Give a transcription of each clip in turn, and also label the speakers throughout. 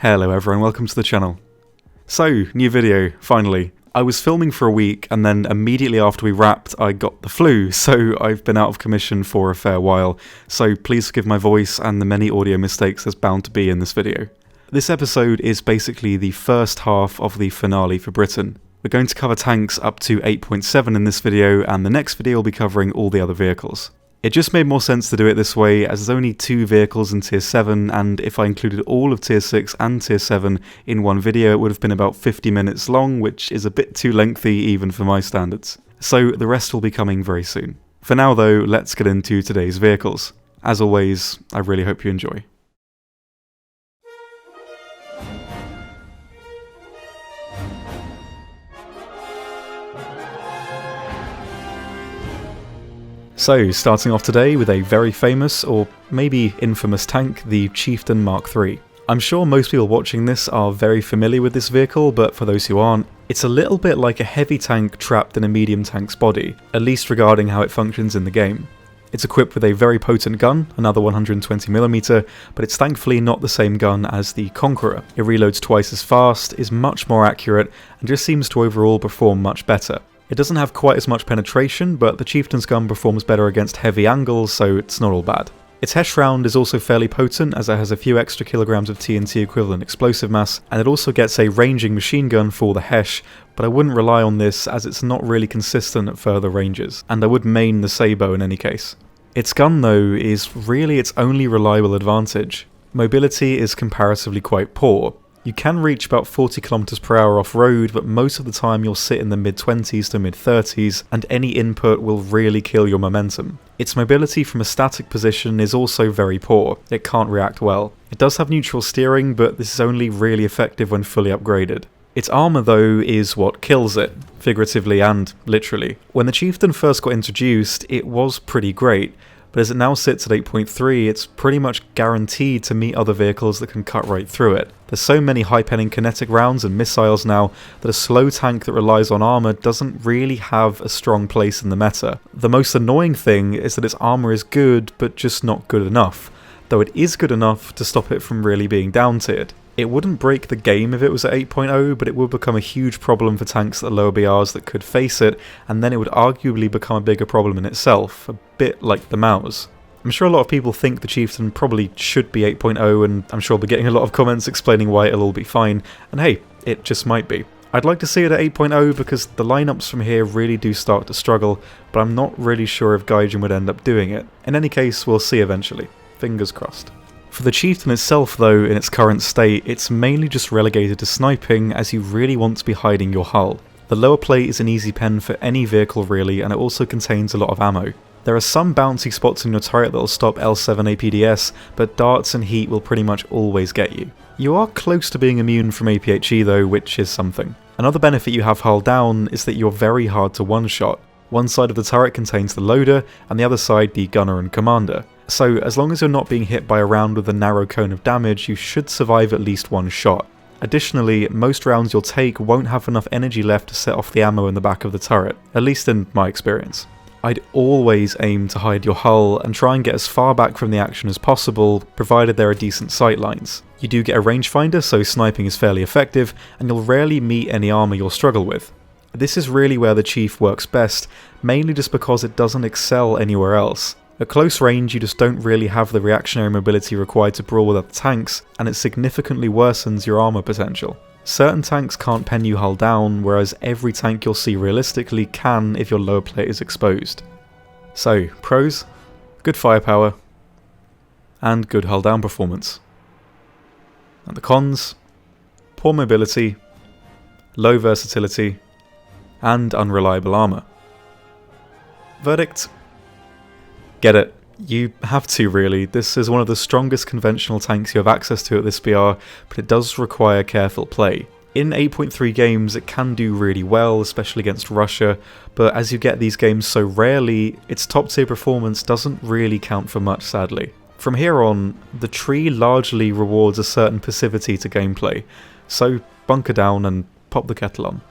Speaker 1: Hello everyone, welcome to the channel. So, new video, finally. I was filming for a week and then immediately after we wrapped I got the flu, so I've been out of commission for a fair while, so please forgive my voice and the many audio mistakes there's bound to be in this video. This episode is basically the first half of the finale for Britain. We're going to cover tanks up to 8.7 in this video, and the next video will be covering all the other vehicles. It just made more sense to do it this way, as there's only 2 vehicles in Tier 7, and if I included all of Tier 6 and Tier 7 in one video, it would have been about 50 minutes long, which is a bit too lengthy even for my standards. So the rest will be coming very soon. For now though, let's get into today's vehicles. As always, I really hope you enjoy. So, starting off today with a very famous, or maybe infamous tank, the Chieftain Mark III. I'm sure most people watching this are very familiar with this vehicle, but for those who aren't, it's a little bit like a heavy tank trapped in a medium tank's body, at least regarding how it functions in the game. It's equipped with a very potent gun, another 120mm, but it's thankfully not the same gun as the Conqueror. It reloads twice as fast, is much more accurate, and just seems to overall perform much better. It doesn't have quite as much penetration, but the Chieftain's gun performs better against heavy angles, so it's not all bad. Its Hesh round is also fairly potent, as it has a few extra kilograms of TNT equivalent explosive mass, and it also gets a ranging machine gun for the Hesh, but I wouldn't rely on this as it's not really consistent at further ranges, and I would main the Sabo in any case. Its gun though is really its only reliable advantage. Mobility is comparatively quite poor. You can reach about 40 km/h off-road, but most of the time you'll sit in the mid-20s to mid-30s, and any input will really kill your momentum. Its mobility from a static position is also very poor. It can't react well. It does have neutral steering, but this is only really effective when fully upgraded. Its armour though is what kills it, figuratively and literally. When the Chieftain first got introduced, it was pretty great, but as it now sits at 8.3, it's pretty much guaranteed to meet other vehicles that can cut right through it. There's so many high-penning kinetic rounds and missiles now that a slow tank that relies on armour doesn't really have a strong place in the meta. The most annoying thing is that its armour is good, but just not good enough, though it is good enough to stop it from really being down-tiered. It wouldn't break the game if it was at 8.0, but it would become a huge problem for tanks at lower BRs that could face it, and then it would arguably become a bigger problem in itself, a bit like the Maus. I'm sure a lot of people think the Chieftain probably should be 8.0, and I'm sure I'll be getting a lot of comments explaining why it'll all be fine, and hey, it just might be. I'd like to see it at 8.0 because the lineups from here really do start to struggle, but I'm not really sure if Gaijin would end up doing it. In any case, we'll see eventually. Fingers crossed. For the Chieftain itself though, in its current state, it's mainly just relegated to sniping, as you really want to be hiding your hull. The lower plate is an easy pen for any vehicle really, and it also contains a lot of ammo. There are some bouncy spots in your turret that will stop L7 APDS, but darts and heat will pretty much always get you. You are close to being immune from APHE though, which is something. Another benefit you have hull down is that you're very hard to one-shot. One side of the turret contains the loader, and the other side the gunner and commander. So as long as you're not being hit by a round with a narrow cone of damage, you should survive at least one shot. Additionally, most rounds you'll take won't have enough energy left to set off the ammo in the back of the turret, at least in my experience. I'd always aim to hide your hull and try and get as far back from the action as possible, provided there are decent sight lines. You do get a rangefinder, so sniping is fairly effective, and you'll rarely meet any armour you'll struggle with. This is really where the Chief works best, mainly just because it doesn't excel anywhere else. At close range, you just don't really have the reactionary mobility required to brawl with other tanks, and it significantly worsens your armour potential. Certain tanks can't pen you hull down, whereas every tank you'll see realistically can if your lower plate is exposed. So, pros? Good firepower, and good hull down performance. And the cons? Poor mobility, low versatility, and unreliable armour. Verdict? Get it. You have to really. This is one of the strongest conventional tanks you have access to at this BR, but it does require careful play. In 8.3 games it can do really well, especially against Russia, but as you get these games so rarely, its top tier performance doesn't really count for much sadly. From here on, the tree largely rewards a certain passivity to gameplay, so bunker down and pop the kettle on.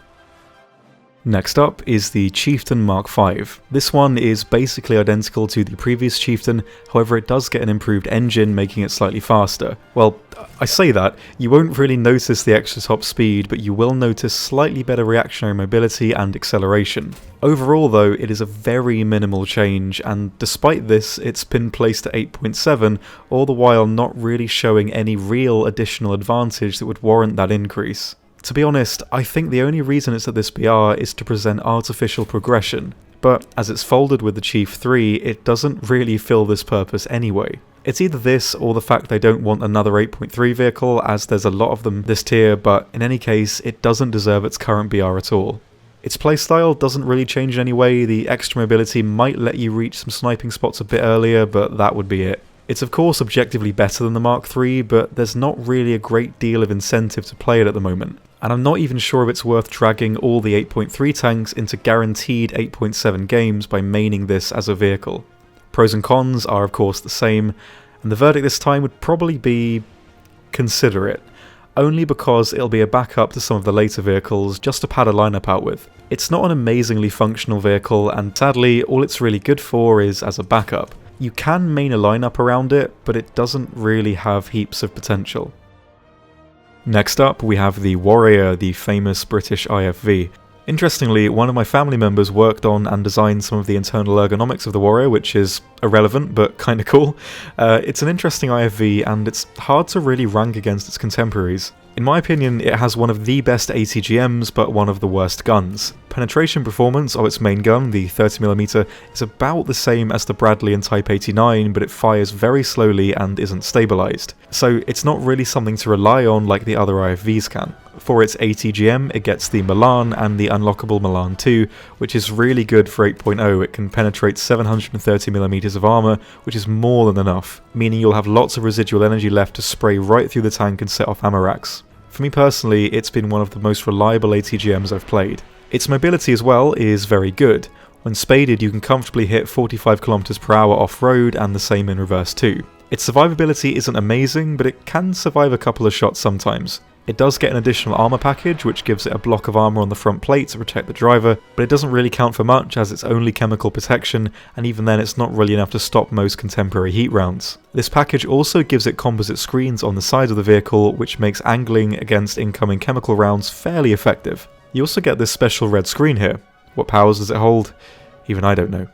Speaker 1: Next up is the Chieftain Mark 5. This one is basically identical to the previous Chieftain, however it does get an improved engine, making it slightly faster. Well, I say that, you won't really notice the extra top speed, but you will notice slightly better reactionary mobility and acceleration. Overall though, it is a very minimal change, and despite this, it's been placed at 8.7, all the while not really showing any real additional advantage that would warrant that increase. To be honest, I think the only reason it's at this BR is to present artificial progression, but as it's folded with the Chief 3, it doesn't really fill this purpose anyway. It's either this or the fact they don't want another 8.3 vehicle, as there's a lot of them this tier, but in any case, it doesn't deserve its current BR at all. Its playstyle doesn't really change in any way. The extra mobility might let you reach some sniping spots a bit earlier, but that would be it. It's of course objectively better than the Mark III, but there's not really a great deal of incentive to play it at the moment. And I'm not even sure if it's worth dragging all the 8.3 tanks into guaranteed 8.7 games by maining this as a vehicle. Pros and cons are of course the same, and the verdict this time would probably be consider it, only because it'll be a backup to some of the later vehicles just to pad a lineup out with. It's not an amazingly functional vehicle, and sadly all it's really good for is as a backup. You can main a lineup around it, but it doesn't really have heaps of potential. Next up we have the Warrior, the famous British IFV. Interestingly, one of my family members worked on and designed some of the internal ergonomics of the Warrior, which is irrelevant but kinda cool. It's an interesting IFV and it's hard to really rank against its contemporaries. In my opinion, it has one of the best ATGMs but one of the worst guns. Penetration performance of its main gun, the 30mm, is about the same as the Bradley and Type 89, but it fires very slowly and isn't stabilised. So it's not really something to rely on like the other IFVs can. For its ATGM, it gets the Milan and the unlockable Milan 2, which is really good for 8.0. It can penetrate 730mm of armour, which is more than enough, meaning you'll have lots of residual energy left to spray right through the tank and set off ammo racks. For me personally, it's been one of the most reliable ATGMs I've played. Its mobility as well is very good. When spaded, you can comfortably hit 45km/h off-road and the same in reverse too. Its survivability isn't amazing, but it can survive a couple of shots sometimes. It does get an additional armour package, which gives it a block of armour on the front plate to protect the driver, but it doesn't really count for much as it's only chemical protection, and even then it's not really enough to stop most contemporary heat rounds. This package also gives it composite screens on the sides of the vehicle, which makes angling against incoming chemical rounds fairly effective. You also get this special red screen here. What powers does it hold? Even I don't know.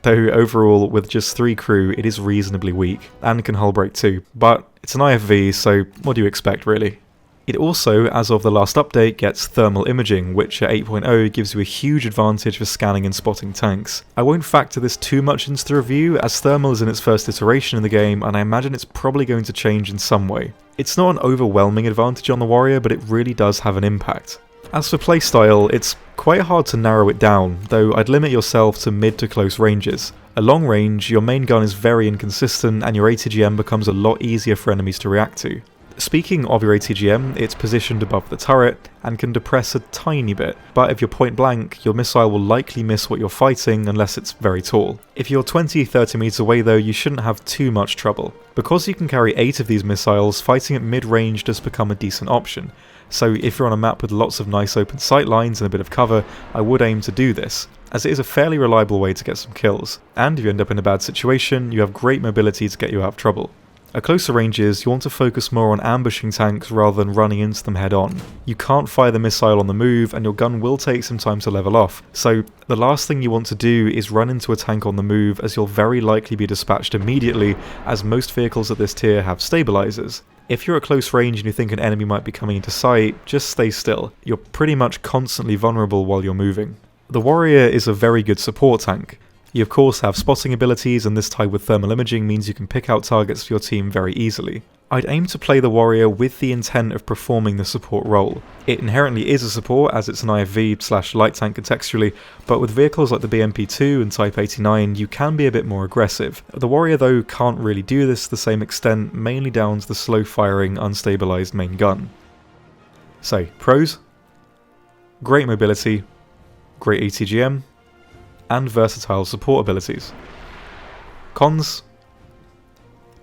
Speaker 1: Though overall, with just 3 crew, it is reasonably weak, and can hull break too, but it's an IFV, so what do you expect really? It also, as of the last update, gets thermal imaging, which at 8.0 gives you a huge advantage for scanning and spotting tanks. I won't factor this too much into the review, as thermal is in its first iteration in the game, and I imagine it's probably going to change in some way. It's not an overwhelming advantage on the Warrior, but it really does have an impact. As for playstyle, it's quite hard to narrow it down, though I'd limit yourself to mid to close ranges. At long range, your main gun is very inconsistent, and your ATGM becomes a lot easier for enemies to react to. Speaking of your ATGM, it's positioned above the turret and can depress a tiny bit, but if you're point blank, your missile will likely miss what you're fighting unless it's very tall. If you're 20-30 meters away though, you shouldn't have too much trouble. Because you can carry 8 of these missiles, fighting at mid-range does become a decent option. So if you're on a map with lots of nice open sight lines and a bit of cover, I would aim to do this, as it is a fairly reliable way to get some kills, and if you end up in a bad situation, you have great mobility to get you out of trouble. At closer ranges, you want to focus more on ambushing tanks rather than running into them head on. You can't fire the missile on the move, and your gun will take some time to level off, so the last thing you want to do is run into a tank on the move, as you'll very likely be dispatched immediately, as most vehicles at this tier have stabilizers. If you're at close range and you think an enemy might be coming into sight, just stay still. You're pretty much constantly vulnerable while you're moving. The Warrior is a very good support tank. You of course have spotting abilities, and this tied with thermal imaging means you can pick out targets for your team very easily. I'd aim to play the Warrior with the intent of performing the support role. It inherently is a support as it's an IFV/light tank contextually, but with vehicles like the BMP2 and Type 89 you can be a bit more aggressive. The Warrior though can't really do this to the same extent, mainly down to the slow firing unstabilised main gun. So, pros? Great mobility, great ATGM, and versatile support abilities. Cons?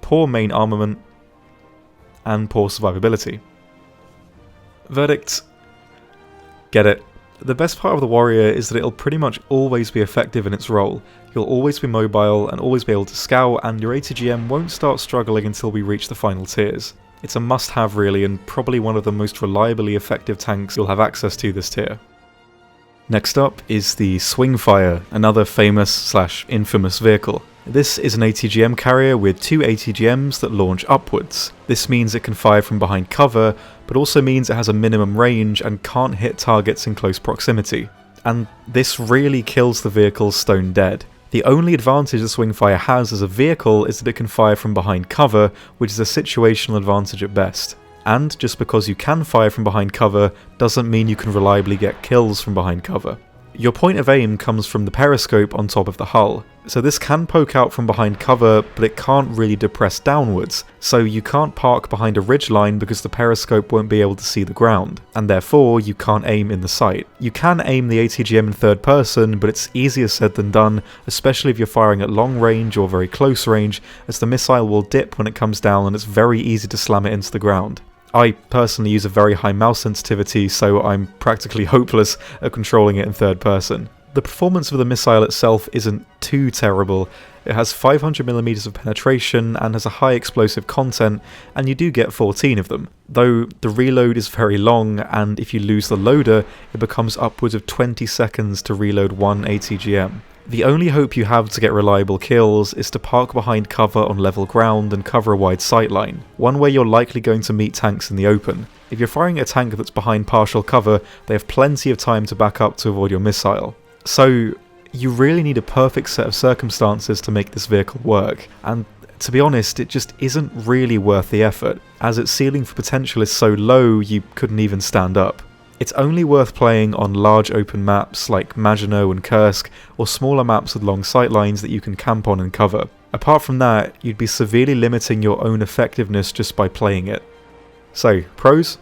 Speaker 1: Poor main armament, and poor survivability. Verdict? Get it, The best part of the Warrior is that it'll pretty much always be effective in its role. You'll always be mobile and always be able to scout, and your ATGM won't start struggling until we reach the final tiers. It's a must-have really, and probably one of the most reliably effective tanks you'll have access to this tier. Next up is the Swingfire, another famous/infamous vehicle. This is an ATGM carrier with 2 ATGMs that launch upwards. This means it can fire from behind cover, but also means it has a minimum range and can't hit targets in close proximity. And this really kills the vehicle stone dead. The only advantage the Swingfire has as a vehicle is that it can fire from behind cover, which is a situational advantage at best. And just because you can fire from behind cover doesn't mean you can reliably get kills from behind cover. Your point of aim comes from the periscope on top of the hull, so this can poke out from behind cover, but it can't really depress downwards, so you can't park behind a ridgeline because the periscope won't be able to see the ground, and therefore you can't aim in the sight. You can aim the ATGM in third person, but it's easier said than done, especially if you're firing at long range or very close range, as the missile will dip when it comes down and it's very easy to slam it into the ground. I personally use a very high mouse sensitivity, so I'm practically hopeless at controlling it in third person. The performance of the missile itself isn't too terrible. It has 500mm of penetration and has a high explosive content, and you do get 14 of them. Though the reload is very long, and if you lose the loader, it becomes upwards of 20 seconds to reload one ATGM. The only hope you have to get reliable kills is to park behind cover on level ground and cover a wide sightline, one where you're likely going to meet tanks in the open. If you're firing a tank that's behind partial cover, they have plenty of time to back up to avoid your missile. So you really need a perfect set of circumstances to make this vehicle work, and to be honest, it just isn't really worth the effort, as its ceiling for potential is so low you couldn't even stand up. It's only worth playing on large open maps like Maginot and Kursk, or smaller maps with long sightlines that you can camp on and cover. Apart from that, you'd be severely limiting your own effectiveness just by playing it. So, pros?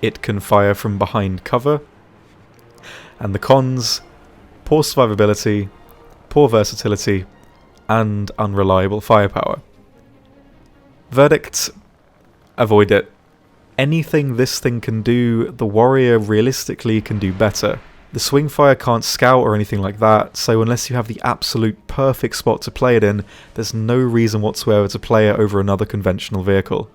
Speaker 1: It can fire from behind cover. And the cons? Poor survivability, poor versatility, and unreliable firepower. Verdict? Avoid it. Anything this thing can do, the Warrior realistically can do better. The Swingfire can't scout or anything like that, so unless you have the absolute perfect spot to play it in, there's no reason whatsoever to play it over another conventional vehicle.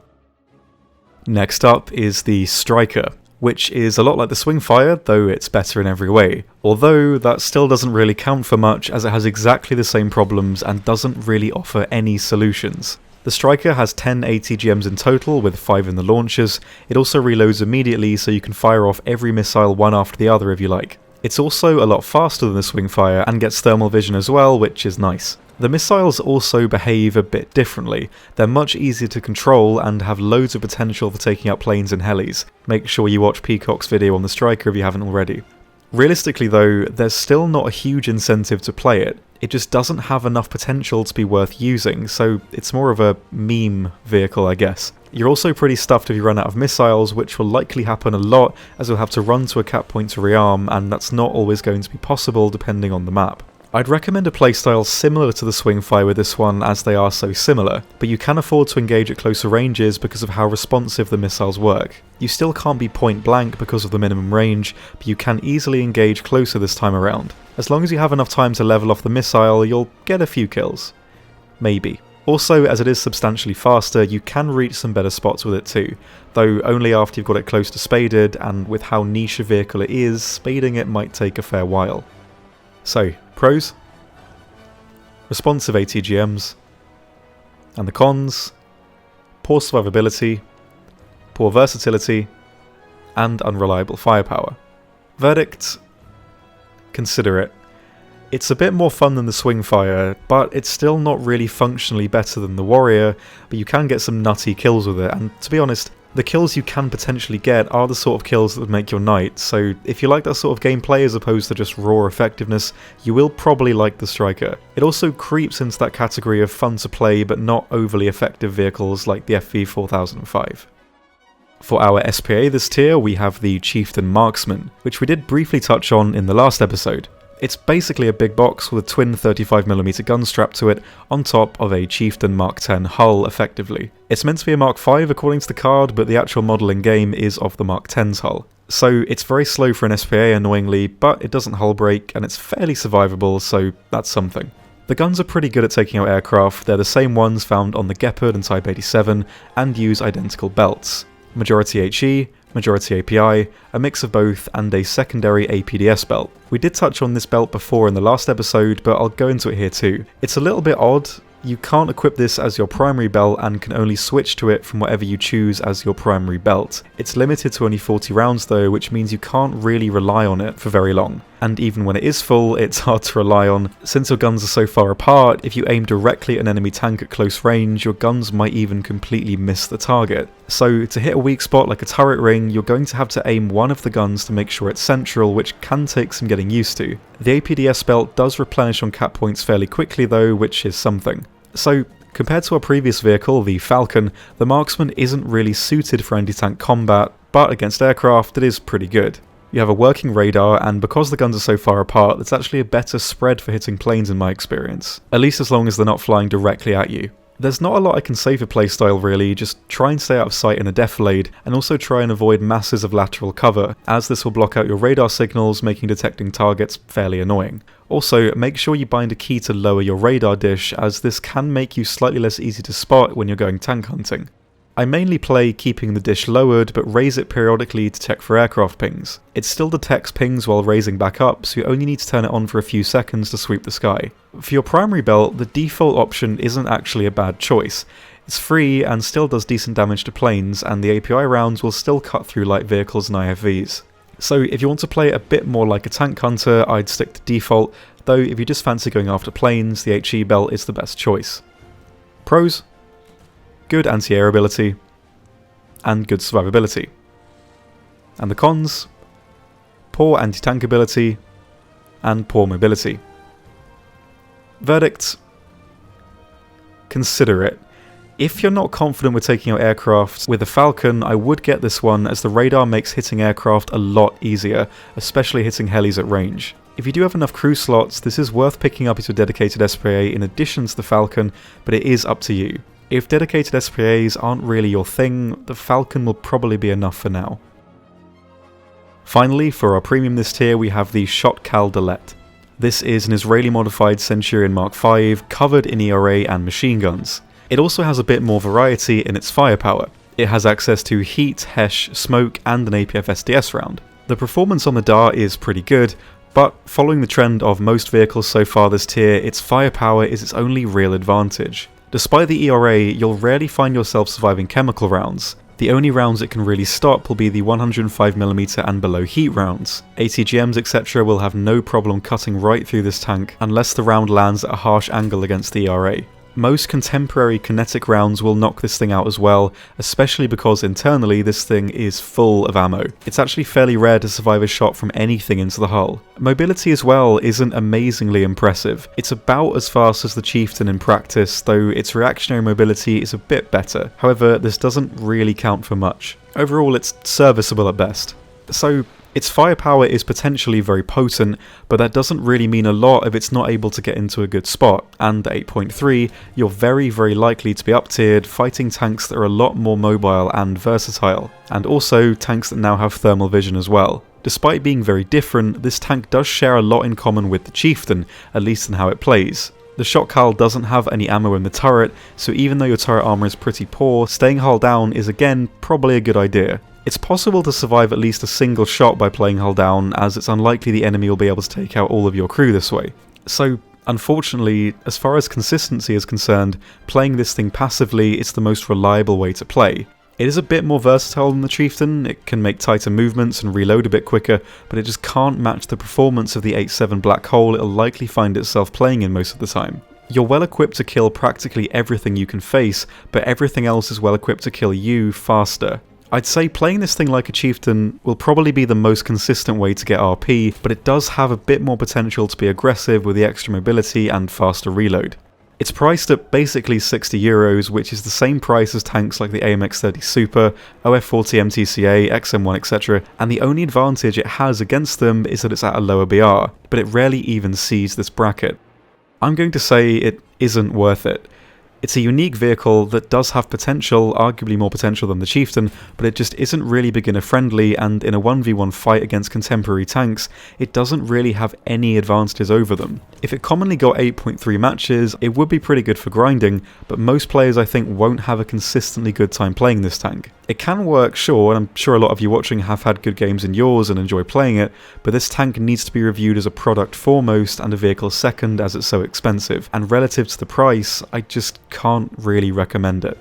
Speaker 1: Next up is the Striker, which is a lot like the Swingfire, though it's better in every way. Although that still doesn't really count for much, as it has exactly the same problems and doesn't really offer any solutions. The Striker has 10 ATGMs in total, with 5 in the launchers. It also reloads immediately, so you can fire off every missile one after the other if you like. It's also a lot faster than the Swingfire, and gets thermal vision as well, which is nice. The missiles also behave a bit differently. They're much easier to control, and have loads of potential for taking out planes and helis. Make sure you watch Peacock's video on the Striker if you haven't already. Realistically though, there's still not a huge incentive to play it. It just doesn't have enough potential to be worth using, so it's more of a meme vehicle, I guess. You're also pretty stuffed if you run out of missiles, which will likely happen a lot, as you'll have to run to a cap point to rearm, and that's not always going to be possible depending on the map. I'd recommend a playstyle similar to the Swingfire with this one, as they are so similar, but you can afford to engage at closer ranges because of how responsive the missiles work. You still can't be point blank because of the minimum range, but you can easily engage closer this time around. As long as you have enough time to level off the missile, you'll get a few kills. Maybe. Also, as it is substantially faster, you can reach some better spots with it too, though only after you've got it close to spaded, and with how niche a vehicle it is, spading it might take a fair while. So, pros? Responsive ATGMs. And the cons? Poor survivability, poor versatility, and unreliable firepower. Verdict? Consider it. It's a bit more fun than the Swingfire, but it's still not really functionally better than the Warrior, but you can get some nutty kills with it, and to be honest, the kills you can potentially get are the sort of kills that would make your night, so if you like that sort of gameplay as opposed to just raw effectiveness, you will probably like the Striker. It also creeps into that category of fun to play but not overly effective vehicles like the FV.4. For our SPA this tier, we have the Chieftain Marksman, which we did briefly touch on in the last episode. It's basically a big box with a twin 35mm gun strapped to it, on top of a Chieftain Mk hull effectively. It's meant to be a Mark V according to the card, but the actual model in game is of the Mark X's hull. So it's very slow for an SPA annoyingly, but it doesn't hull break and it's fairly survivable, so that's something. The guns are pretty good at taking out aircraft. They're the same ones found on the Gepard and Type 87 and use identical belts. Majority HE, majority API, a mix of both, and a secondary APDS belt. We did touch on this belt before in the last episode, but I'll go into it here too. It's a little bit odd. You can't equip this as your primary belt and can only switch to it from whatever you choose as your primary belt. It's limited to only 40 rounds though, which means you can't really rely on it for very long. And even when it is full, it's hard to rely on. Since your guns are so far apart, if you aim directly at an enemy tank at close range, your guns might even completely miss the target. So to hit a weak spot like a turret ring, you're going to have to aim one of the guns to make sure it's central, which can take some getting used to. The APDS belt does replenish on cap points fairly quickly though, which is something. So, compared to our previous vehicle, the Falcon, the Marksman isn't really suited for anti-tank combat, but against aircraft it is pretty good. You have a working radar, and because the guns are so far apart, it's actually a better spread for hitting planes in my experience. At least as long as they're not flying directly at you. There's not a lot I can say for playstyle really, just try and stay out of sight in a defilade, and also try and avoid masses of lateral cover, as this will block out your radar signals, making detecting targets fairly annoying. Also, make sure you bind a key to lower your radar dish, as this can make you slightly less easy to spot when you're going tank hunting. I mainly play keeping the dish lowered, but raise it periodically to check for aircraft pings. It still detects pings while raising back up, so you only need to turn it on for a few seconds to sweep the sky. For your primary belt, the default option isn't actually a bad choice. It's free and still does decent damage to planes, and the API rounds will still cut through light vehicles and IFVs. So if you want to play a bit more like a tank hunter, I'd stick to default, though if you just fancy going after planes, the HE belt is the best choice. Pros: good anti-air ability, and good survivability. And the cons: poor anti-tank ability, and poor mobility. Verdict: consider it. If you're not confident with taking out aircraft with the Falcon, I would get this one, as the radar makes hitting aircraft a lot easier, especially hitting helis at range. If you do have enough crew slots, this is worth picking up as your dedicated SPA in addition to the Falcon, but it is up to you. If dedicated SPAs aren't really your thing, the Falcon will probably be enough for now. Finally, for our premium this tier, we have the Sho't Dalet. This is an Israeli modified Centurion Mark V covered in ERA and machine guns. It also has a bit more variety in its firepower. It has access to heat, HESH, smoke, and an APF SDS round. The performance on the Dart is pretty good, but following the trend of most vehicles so far this tier, its firepower is its only real advantage. Despite the ERA, you'll rarely find yourself surviving chemical rounds. The only rounds it can really stop will be the 105mm and below heat rounds. ATGMs etc. will have no problem cutting right through this tank unless the round lands at a harsh angle against the ERA. Most contemporary kinetic rounds will knock this thing out as well, especially because internally this thing is full of ammo. It's actually fairly rare to survive a shot from anything into the hull. Mobility as well isn't amazingly impressive. It's about as fast as the Chieftain in practice, though its reactionary mobility is a bit better. However, this doesn't really count for much. Overall, it's serviceable at best. So, its firepower is potentially very potent, but that doesn't really mean a lot if it's not able to get into a good spot, and at 8.3, you're very likely to be up-tiered fighting tanks that are a lot more mobile and versatile, and also tanks that now have thermal vision as well. Despite being very different, this tank does share a lot in common with the Chieftain, at least in how it plays. The Sho't doesn't have any ammo in the turret, so even though your turret armor is pretty poor, staying hull down is again probably a good idea. It's possible to survive at least a single shot by playing hull down, as it's unlikely the enemy will be able to take out all of your crew this way. So, unfortunately, as far as consistency is concerned, playing this thing passively is the most reliable way to play. It is a bit more versatile than the Chieftain, it can make tighter movements and reload a bit quicker, but it just can't match the performance of the 8.7 Black Hole it'll likely find itself playing in most of the time. You're well equipped to kill practically everything you can face, but everything else is well equipped to kill you faster. I'd say playing this thing like a Chieftain will probably be the most consistent way to get RP, but it does have a bit more potential to be aggressive with the extra mobility and faster reload. It's priced at basically €60, which is the same price as tanks like the AMX-30 Super, OF-40 MTCA, XM1 etc, and the only advantage it has against them is that it's at a lower BR, but it rarely even sees this bracket. I'm going to say it isn't worth it. It's a unique vehicle that does have potential, arguably more potential than the Chieftain, but it just isn't really beginner friendly, and in a 1v1 fight against contemporary tanks, it doesn't really have any advantages over them. If it commonly got 8.3 matches, it would be pretty good for grinding, but most players I think won't have a consistently good time playing this tank. It can work, sure, and I'm sure a lot of you watching have had good games in yours and enjoy playing it, but this tank needs to be reviewed as a product foremost and a vehicle second, as it's so expensive, and relative to the price, I just can't really recommend it.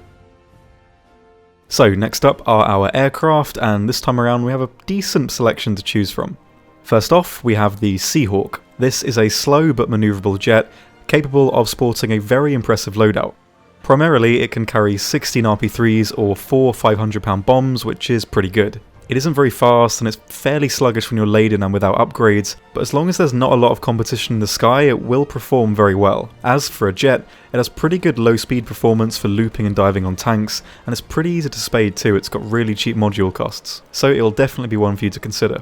Speaker 1: So next up are our aircraft, and this time around we have a decent selection to choose from. First off, we have the Seahawk. This is a slow but manoeuvrable jet, capable of sporting a very impressive loadout. Primarily, it can carry 16 RP3s or 4 500-pound bombs, which is pretty good. It isn't very fast and it's fairly sluggish when you're laden and without upgrades, but as long as there's not a lot of competition in the sky, it will perform very well. As for a jet, it has pretty good low speed performance for looping and diving on tanks, and it's pretty easy to spade too. It's got really cheap module costs, so it'll definitely be one for you to consider.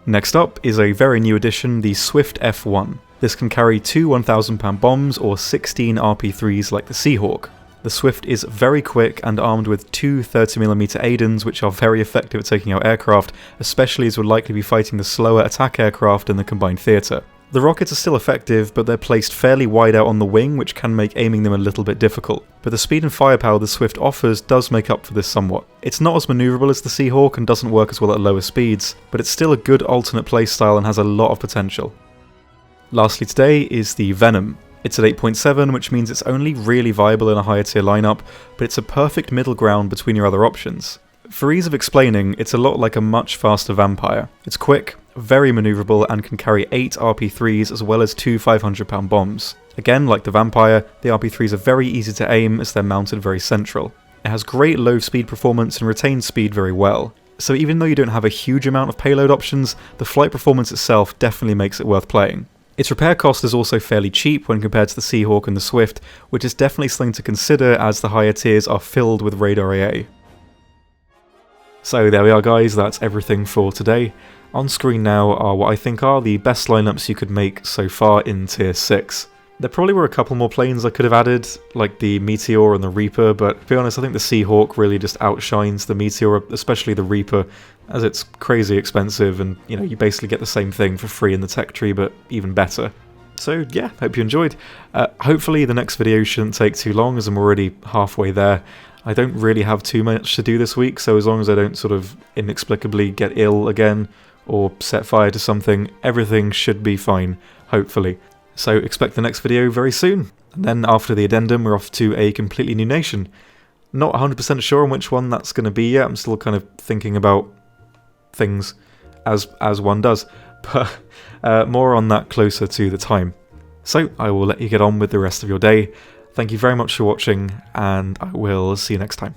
Speaker 1: Next up is a very new addition, the Swift F1. This can carry 2 1,000-pound bombs or 16 RP3s like the Seahawk. The Swift is very quick and armed with 2 30mm Aidens, which are very effective at taking out aircraft, especially as we'll likely be fighting the slower attack aircraft in the combined theatre. The rockets are still effective, but they're placed fairly wide out on the wing, which can make aiming them a little bit difficult. But the speed and firepower the Swift offers does make up for this somewhat. It's not as manoeuvrable as the Seahawk and doesn't work as well at lower speeds, but it's still a good alternate playstyle and has a lot of potential. Lastly today is the Venom. It's at 8.7, which means it's only really viable in a higher tier lineup, but it's a perfect middle ground between your other options. For ease of explaining, it's a lot like a much faster Vampire. It's quick, very manoeuvrable, and can carry 8 RP3s as well as 2 500-pound bombs. Again, like the Vampire, the RP3s are very easy to aim as they're mounted very central. It has great low speed performance and retains speed very well. So even though you don't have a huge amount of payload options, the flight performance itself definitely makes it worth playing. Its repair cost is also fairly cheap when compared to the Seahawk and the Swift, which is definitely something to consider as the higher tiers are filled with radar AA. So there we are guys, that's everything for today. On screen now are what I think are the best lineups you could make so far in tier 6. There probably were a couple more planes I could have added, like the Meteor and the Reaper, but to be honest I think the Seahawk really just outshines the Meteor, especially the Reaper, as it's crazy expensive and you basically get the same thing for free in the tech tree, but even better. So yeah, hope you enjoyed. Hopefully the next video shouldn't take too long as I'm already halfway there. I don't really have too much to do this week, so as long as I don't sort of inexplicably get ill again or set fire to something, everything should be fine, hopefully. So expect the next video very soon. And then after the addendum, we're off to a completely new nation. Not 100% sure on which one that's going to be yet. I'm still kind of thinking about things as one does. But more on that closer to the time. So I will let you get on with the rest of your day. Thank you very much for watching, and I will see you next time.